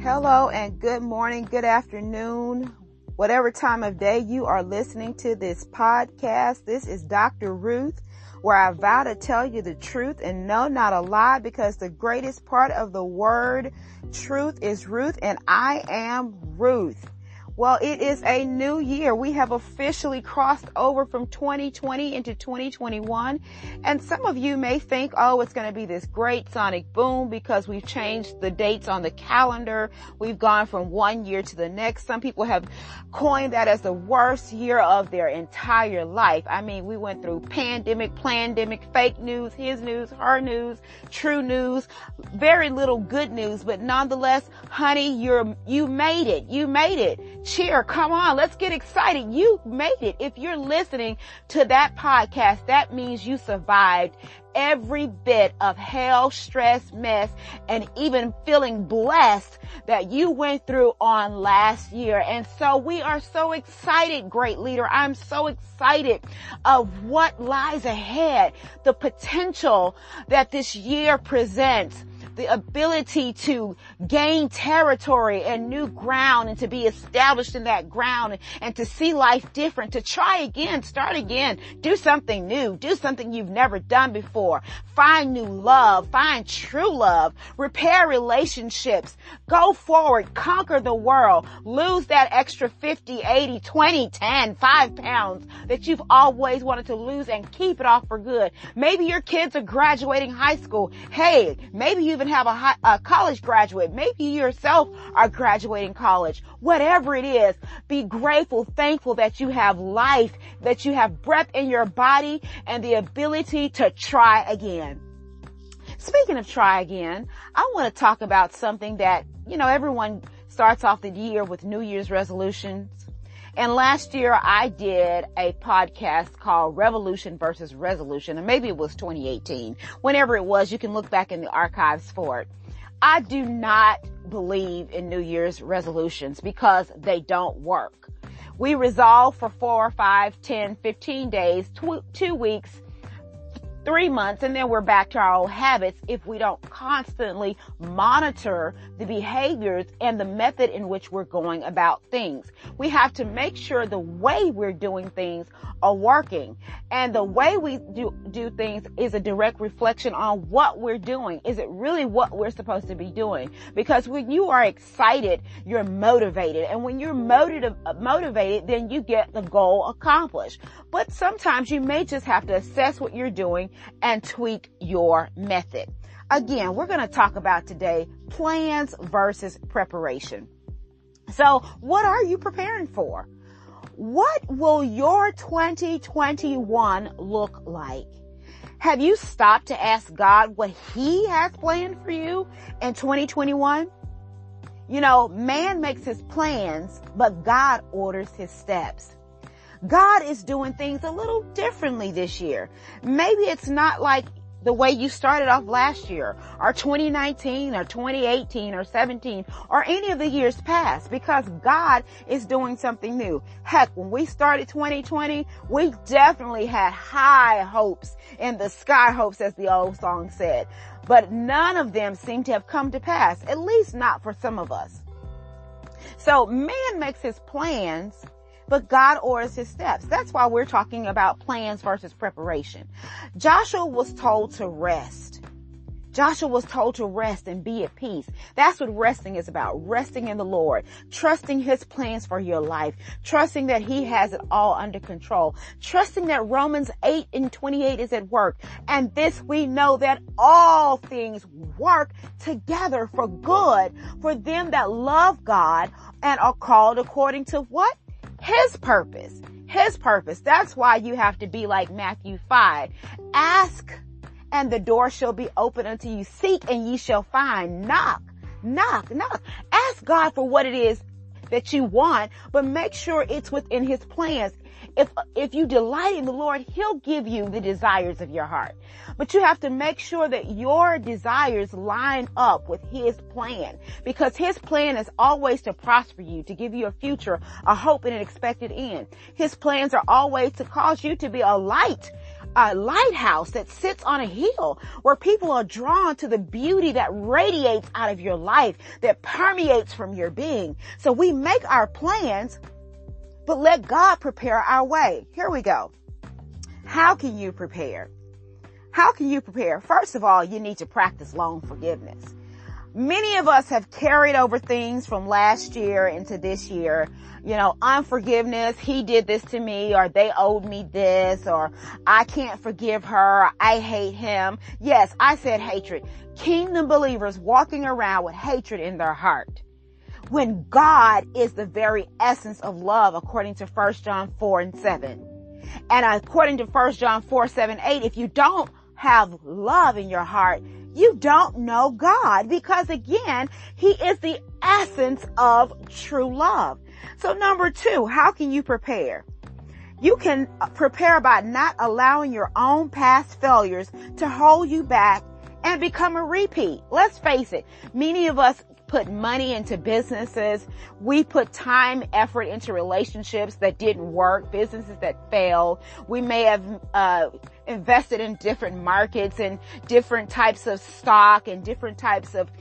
Hello and good morning, good afternoon, whatever time of day you are listening to this podcast. This is DRRUTH, where I vow to tell you the truth and no, not a lie, because the greatest part of the word truth is Ruth, and I am Ruth. Well, it is a new year. We have officially crossed over from 2020 into 2021. And some of you may think, oh, it's going to be this great sonic boom because we've changed the dates on the calendar. We've gone from one year to the next. Some people have coined that as the worst year of their entire life. I mean, we went through pandemic, plandemic, fake news, his news, her news, true news, very little good news. But nonetheless, honey, you made it. You made it. Cheer. Come on. Let's get excited. You made it. If you're listening to that podcast, that means you survived every bit of hell, stress, mess, and even feeling blessed that you went through on last year. And so we are so excited, great leader. I'm so excited of what lies ahead, the potential that this year presents, the ability to gain territory and new ground and to be established in that ground and to see life different, to try again, start again, do something new, do something you've never done before, find new love, find true love, repair relationships, go forward, conquer the world, lose that extra 50, 80, 20, 10, 5 pounds that you've always wanted to lose and keep it off for good. Maybe your kids are graduating high school. Hey, maybe you even have a college graduate. Maybe you yourself are graduating college. Whatever it is, be grateful, thankful that you have life, that you have breath in your body and the ability to try again. Speaking of try again, I want to talk about something that, everyone starts off the year with New Year's resolutions. And last year I did a podcast called Revolution versus Resolution, and maybe it was 2018. Whenever it was, you can look back in the archives for it. I do not believe in New Year's resolutions because they don't work. We resolve for 4, 5, 10, 15 days, 2 weeks, 3 months, and then we're back to our old habits if we don't constantly monitor the behaviors and the method in which we're going about things. We have to make sure the way we're doing things are working, and the way we do things is a direct reflection on what we're doing. Is it really what we're supposed to be doing? Because when you are excited, you're motivated, and when you're motivated, then you get the goal accomplished. But sometimes you may just have to assess what you're doing and tweak your method. Again, we're going to talk about today plans versus preparation. So what are you preparing for? What will your 2021 look like? Have you stopped to ask God what He has planned for you in 2021? Man makes his plans, but God orders his steps. God is doing things a little differently this year. Maybe it's not like the way you started off last year, or 2019, or 2018, or 17, or any of the years past, because God is doing something new. Heck, when we started 2020, we definitely had high hopes in the sky hopes, as the old song said. But none of them seem to have come to pass, at least not for some of us. So man makes his plans, but God orders his steps. That's why we're talking about plans versus preparation. Joshua was told to rest. Joshua was told to rest and be at peace. That's what resting is about. Resting in the Lord, trusting his plans for your life, trusting that he has it all under control, trusting that Romans 8:28 is at work. And this we know, that all things work together for good for them that love God and are called according to what? His purpose. His purpose. That's why you have to be like Matthew 5. Ask and the door shall be open unto you. Seek and ye shall find. Knock, knock, knock. Ask God for what it is that you want, but make sure it's within his plans. If you delight in the Lord, he'll give you the desires of your heart. But you have to make sure that your desires line up with his plan, because his plan is always to prosper you, to give you a future, a hope, and an expected end. His plans are always to cause you to be a light a lighthouse that sits on a hill where people are drawn to the beauty that radiates out of your life, that permeates from your being. So we make our plans, but let God prepare our way. Here we go. How can you prepare? How can you prepare? First of all, you need to practice loan forgiveness. Many of us have carried over things from last year into this year. Unforgiveness, he did this to me, or they owed me this, or I can't forgive her, or I hate him. Yes, I said hatred. Kingdom believers walking around with hatred in their heart, when God is the very essence of love, according to 1 John 4:7. And according to 1 John 4:7-8, if you don't have love in your heart, you don't know God, because again, he is the essence of true love. So number 2, how can you prepare? You can prepare by not allowing your own past failures to hold you back and become a repeat. Let's face it. Many of us put money into businesses. We put time, effort into relationships that didn't work, businesses that failed. We may have invested in different markets and different types of stock and different types of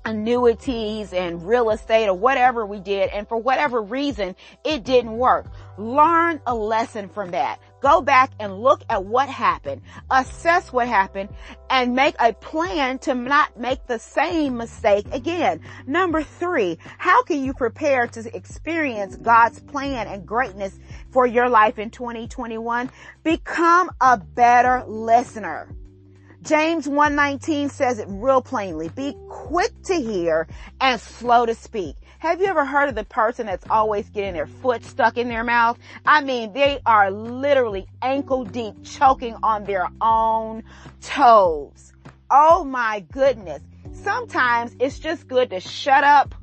annuities and real estate or whatever we did. And for whatever reason, it didn't work. Learn a lesson from that. Go back and look at what happened, assess what happened, and make a plan to not make the same mistake again. Number 3, how can you prepare to experience God's plan and greatness for your life in 2021? Become a better listener. James 1:19 says it real plainly. Be quick to hear and slow to speak. Have you ever heard of the person that's always getting their foot stuck in their mouth? I mean, they are literally ankle deep, choking on their own toes. Oh my goodness. Sometimes it's just good to shut up.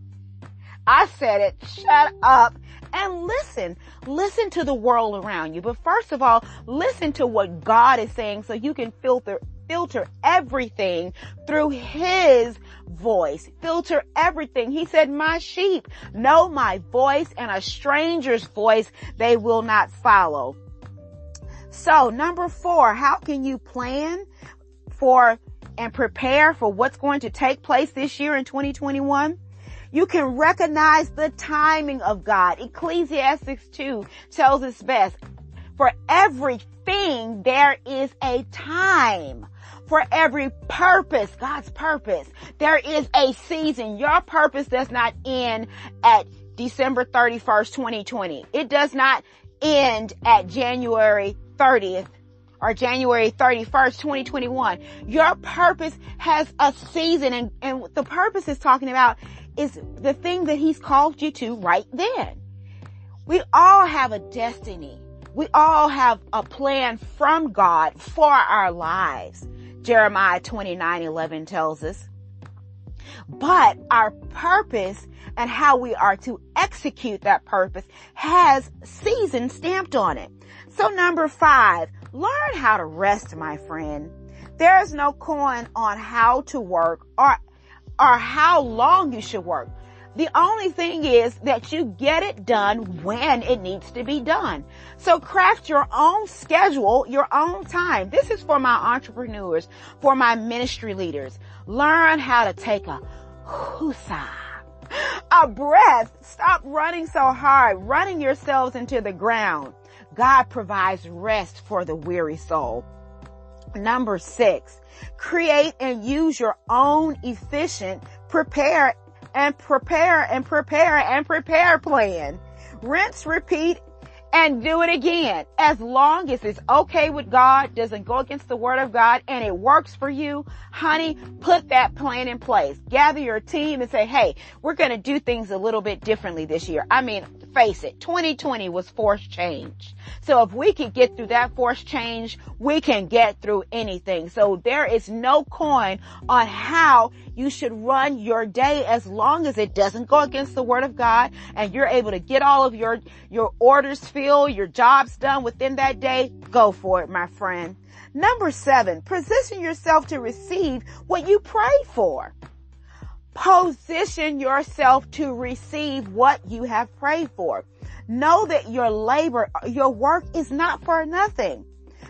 I said it, shut up and listen. Listen to the world around you. But first of all, listen to what God is saying so you can filter everything through his voice. Filter everything. He said, my sheep know my voice, and a stranger's voice they will not follow. So number 4, how can you plan for and prepare for what's going to take place this year in 2021? You can recognize the timing of God. Ecclesiastes 2 tells us best. For everything, there is a time. For every purpose, God's purpose, there is a season. Your purpose does not end at December 31st, 2020. It does not end at January 30th or January 31st, 2021. Your purpose has a season, and the purpose is talking about is the thing that he's called you to right then. We all have a destiny. We all have a plan from God for our lives. Jeremiah 29:11 tells us. But our purpose and how we are to execute that purpose has season stamped on it. So number 5, learn how to rest, my friend. There is no coin on how to work or how long you should work. The only thing is that you get it done when it needs to be done. So craft your own schedule, your own time. This is for my entrepreneurs, for my ministry leaders. Learn how to take a whoosa, a breath. Stop running so hard, running yourselves into the ground. God provides rest for the weary soul. Number 6, create and use your own efficient prepare plan. Rinse, repeat, and do it again. As long as it's okay with God, doesn't go against the word of God, and it works for you, honey, put that plan in place. Gather your team and say, hey, we're going to do things a little bit differently this year. I mean, face it, 2020 was forced change. So if we can get through that forced change, we can get through anything. So there is no coin on how you should run your day as long as it doesn't go against the word of God and you're able to get all of your orders filled, your jobs done within that day. Go for it, my friend. Number 7, position yourself to receive what you pray for. Position yourself to receive what you have prayed for. Know that your labor, your work is not for nothing.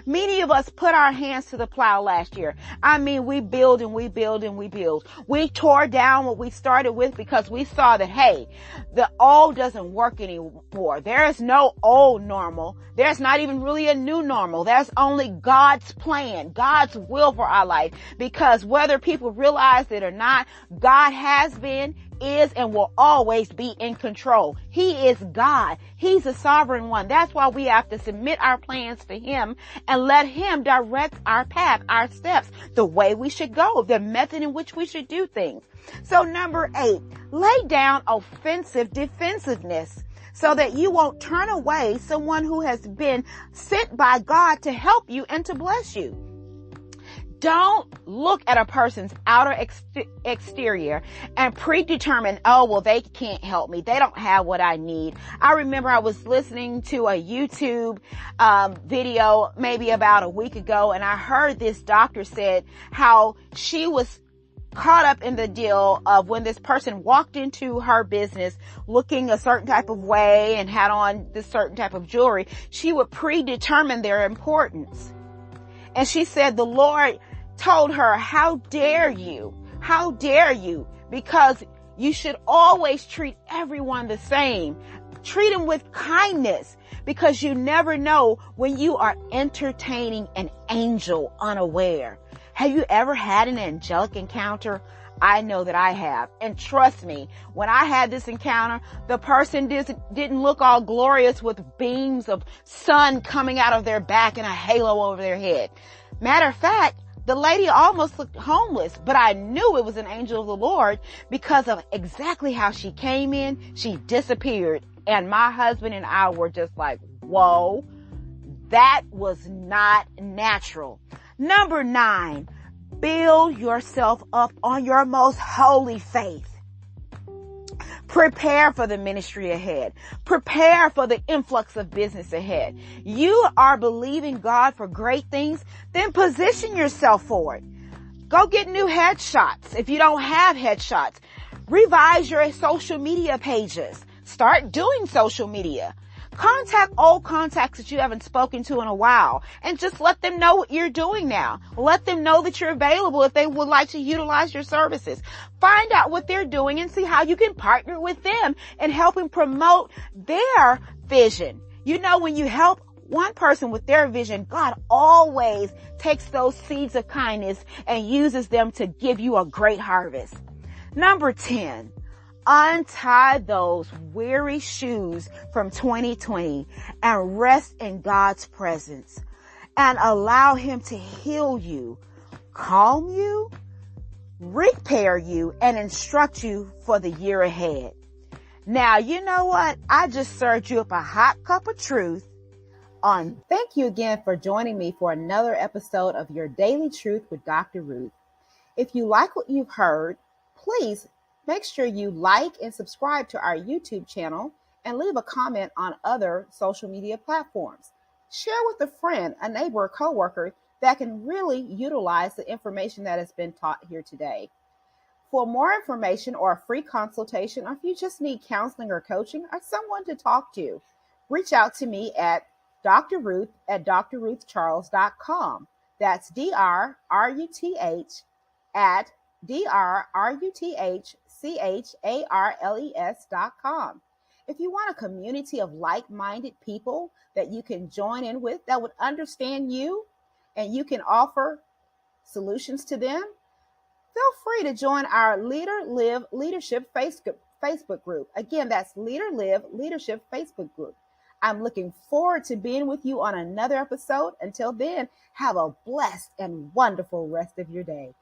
Many of us put our hands to the plow last year. I mean, we build and we build and we build. We tore down what we started with because we saw that, hey, the old doesn't work anymore. There is no old normal. There's not even really a new normal. There's only God's plan, God's will for our life. Because whether people realize it or not, God has been, is, and will always be in control. He is God. He's the sovereign one. That's why we have to submit our plans to Him and let Him direct our path, our steps, the way we should go, the method in which we should do things. So number 8, lay down offensive defensiveness so that you won't turn away someone who has been sent by God to help you and to bless you. Don't look at a person's outer exterior and predetermine, oh, well, they can't help me. They don't have what I need. I remember I was listening to a YouTube video maybe about a week ago, and I heard this doctor said how she was caught up in the deal of when this person walked into her business looking a certain type of way and had on this certain type of jewelry, she would predetermine their importance. And she said the Lord told her, how dare you? How dare you? Because you should always treat everyone the same. Treat them with kindness, because you never know when you are entertaining an angel unaware. Have you ever had an angelic encounter? I know that I have. And trust me, when I had this encounter, the person didn't look all glorious with beams of sun coming out of their back and a halo over their head. Matter of fact, the lady almost looked homeless, but I knew it was an angel of the Lord because of exactly how she came in. She disappeared, and my husband and I were just like, whoa, that was not natural. Number 9, build yourself up on your most holy faith. Prepare for the ministry ahead. Prepare for the influx of business ahead. You are believing God for great things, then position yourself for it. Go get new headshots if you don't have headshots. Revise your social media pages. Start doing social media. Contact old contacts that you haven't spoken to in a while and just let them know what you're doing now. Let them know that you're available if they would like to utilize your services. Find out what they're doing and see how you can partner with them and helping promote their vision. You know, when you help one person with their vision, God always takes those seeds of kindness and uses them to give you a great harvest. Number 10. Untie those weary shoes from 2020 and rest in God's presence and allow Him to heal you, calm you, repair you, and instruct you for the year ahead. Now, you know what? I just served you up a hot cup of truth on. Thank you again for joining me for another episode of Your Daily Truth with Dr. Ruth. If you like what you've heard, please make sure you like and subscribe to our YouTube channel and leave a comment on other social media platforms. Share with a friend, a neighbor, a coworker that can really utilize the information that has been taught here today. For more information or a free consultation, or if you just need counseling or coaching or someone to talk to, reach out to me at Dr. Ruth at drruthcharles.com. That's DRRUTH at DRRUTHCHARLES.com. If you want a community of like-minded people that you can join in with that would understand you and you can offer solutions to them, feel free to join our Leader Live Leadership Facebook group. Again, that's Leader Live Leadership Facebook group. I'm looking forward to being with you on another episode. Until then, have a blessed and wonderful rest of your day.